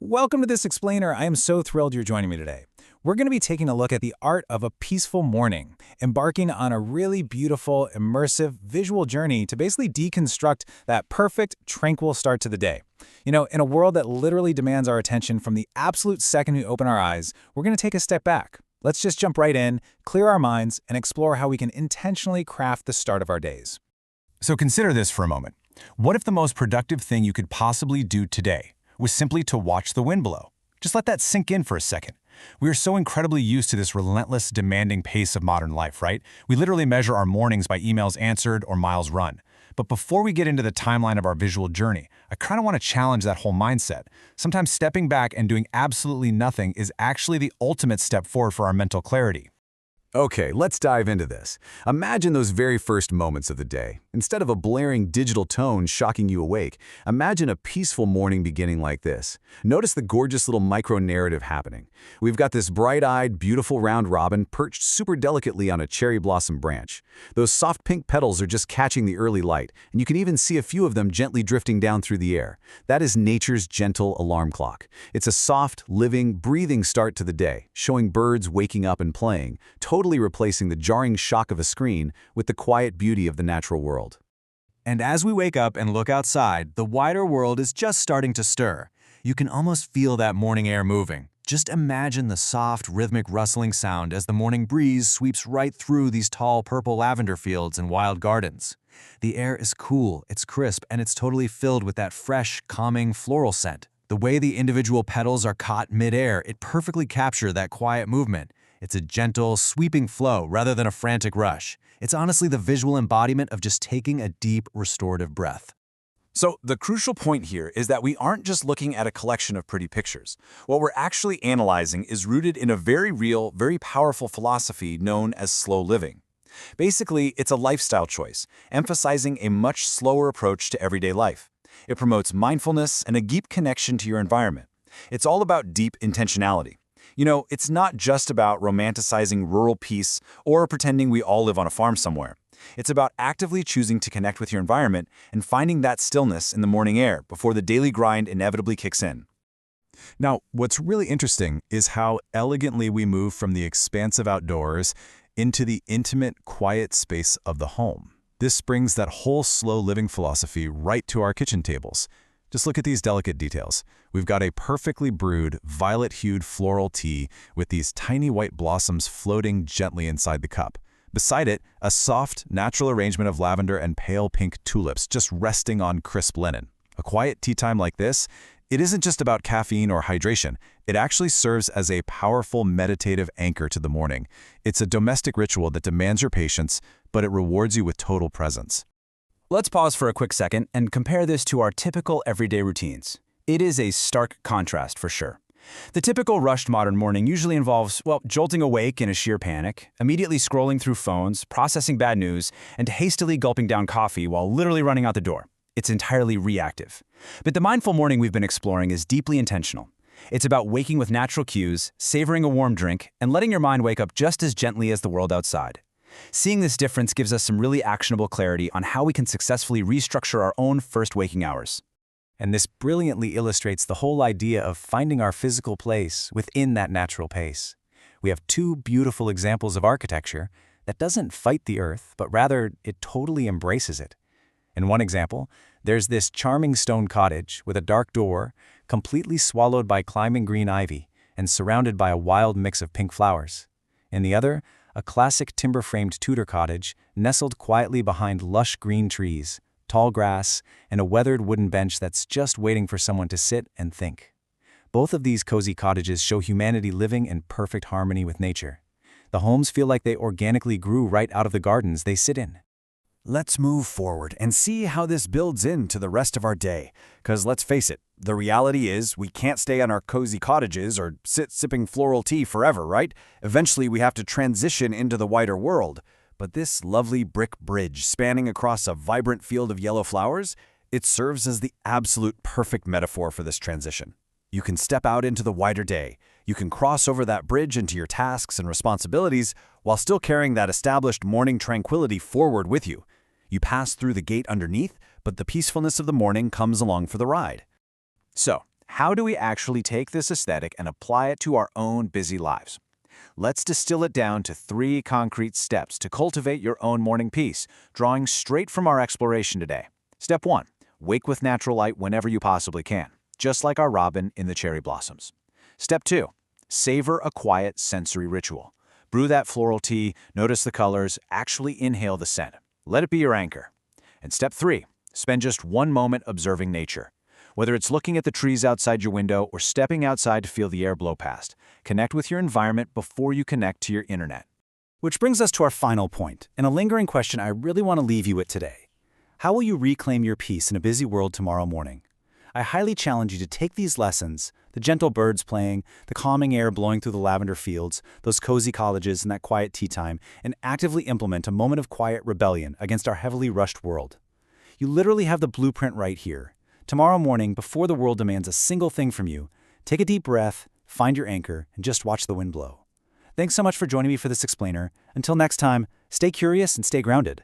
Welcome to This Explainer. I am so thrilled you're joining me today. We're going to be taking a look at the art of a peaceful morning, embarking on a really beautiful, immersive, visual journey to basically deconstruct that perfect, tranquil start to the day. In a world that literally demands our attention from the absolute second we open our eyes, we're going to take a step back. Let's just jump right in, clear our minds, and explore how we can intentionally craft the start of our days. So consider this for a moment. What if the most productive thing you could possibly do today was simply to watch the wind blow? Just let that sink in for a second. We are so incredibly used to this relentless, demanding pace of modern life, right? We literally measure our mornings by emails answered or miles run. But before we get into the timeline of our visual journey, I kind of want to challenge that whole mindset. Sometimes stepping back and doing absolutely nothing is actually the ultimate step forward for our mental clarity. Okay, let's dive into this. Imagine those very first moments of the day. Instead of a blaring digital tone shocking you awake, imagine a peaceful morning beginning like this. Notice the gorgeous little micro-narrative happening. We've got this bright-eyed, beautiful round robin perched super delicately on a cherry blossom branch. Those soft pink petals are just catching the early light, and you can even see a few of them gently drifting down through the air. That is nature's gentle alarm clock. It's a soft, living, breathing start to the day, showing birds waking up and playing, totally replacing the jarring shock of a screen with the quiet beauty of the natural world. And as we wake up and look outside, the wider world is just starting to stir. You can almost feel that morning air moving. Just imagine the soft, rhythmic rustling sound as the morning breeze sweeps right through these tall purple lavender fields and wild gardens. The air is cool, it's crisp, and it's totally filled with that fresh, calming floral scent. The way the individual petals are caught mid-air, it perfectly captures that quiet movement. It's a gentle, sweeping flow rather than a frantic rush. It's honestly the visual embodiment of just taking a deep, restorative breath. So the crucial point here is that we aren't just looking at a collection of pretty pictures. What we're actually analyzing is rooted in a very real, very powerful philosophy known as slow living. Basically, it's a lifestyle choice, emphasizing a much slower approach to everyday life. It promotes mindfulness and a deep connection to your environment. It's all about deep intentionality. It's not just about romanticizing rural peace or pretending we all live on a farm somewhere. It's about actively choosing to connect with your environment and finding that stillness in the morning air before the daily grind inevitably kicks in. Now, what's really interesting is how elegantly we move from the expansive outdoors into the intimate, quiet space of the home. This brings that whole slow living philosophy right to our kitchen tables. Just look at these delicate details. We've got a perfectly brewed, violet-hued floral tea with these tiny white blossoms floating gently inside the cup. Beside it, a soft, natural arrangement of lavender and pale pink tulips just resting on crisp linen. A quiet tea time like this, it isn't just about caffeine or hydration. It actually serves as a powerful meditative anchor to the morning. It's a domestic ritual that demands your patience, but it rewards you with total presence. Let's pause for a quick second and compare this to our typical everyday routines. It is a stark contrast for sure. The typical rushed modern morning usually involves, jolting awake in a sheer panic, immediately scrolling through phones, processing bad news, and hastily gulping down coffee while literally running out the door. It's entirely reactive. But the mindful morning we've been exploring is deeply intentional. It's about waking with natural cues, savoring a warm drink, and letting your mind wake up just as gently as the world outside. Seeing this difference gives us some really actionable clarity on how we can successfully restructure our own first waking hours. And this brilliantly illustrates the whole idea of finding our physical place within that natural pace. We have two beautiful examples of architecture that doesn't fight the earth, but rather it totally embraces it. In one example, there's this charming stone cottage with a dark door, completely swallowed by climbing green ivy and surrounded by a wild mix of pink flowers. In the other, a classic timber-framed Tudor cottage nestled quietly behind lush green trees, tall grass, and a weathered wooden bench that's just waiting for someone to sit and think. Both of these cozy cottages show humanity living in perfect harmony with nature. The homes feel like they organically grew right out of the gardens they sit in. Let's move forward and see how this builds into the rest of our day. Because let's face it, the reality is we can't stay on our cozy cottages or sit sipping floral tea forever, right? Eventually we have to transition into the wider world. But this lovely brick bridge spanning across a vibrant field of yellow flowers, it serves as the absolute perfect metaphor for this transition. You can step out into the wider day. You can cross over that bridge into your tasks and responsibilities while still carrying that established morning tranquility forward with you. You pass through the gate underneath, but the peacefulness of the morning comes along for the ride. So, how do we actually take this aesthetic and apply it to our own busy lives? Let's distill it down to 3 concrete steps to cultivate your own morning peace, drawing straight from our exploration today. Step 1. Wake with natural light whenever you possibly can, just like our robin in the cherry blossoms. Step 2. Savor a quiet sensory ritual. Brew that floral tea, notice the colors, actually inhale the scent. Let it be your anchor. And step 3. Spend just 1 moment observing nature. Whether it's looking at the trees outside your window or stepping outside to feel the air blow past, connect with your environment before you connect to your internet. Which brings us to our final point, and a lingering question I really want to leave you with today. How will you reclaim your peace in a busy world tomorrow morning? I highly challenge you to take these lessons, the gentle birds playing, the calming air blowing through the lavender fields, those cozy cottages, and that quiet tea time, and actively implement a moment of quiet rebellion against our heavily rushed world. You literally have the blueprint right here. Tomorrow morning, before the world demands a single thing from you, take a deep breath, find your anchor, and just watch the wind blow. Thanks so much for joining me for this explainer. Until next time, stay curious and stay grounded.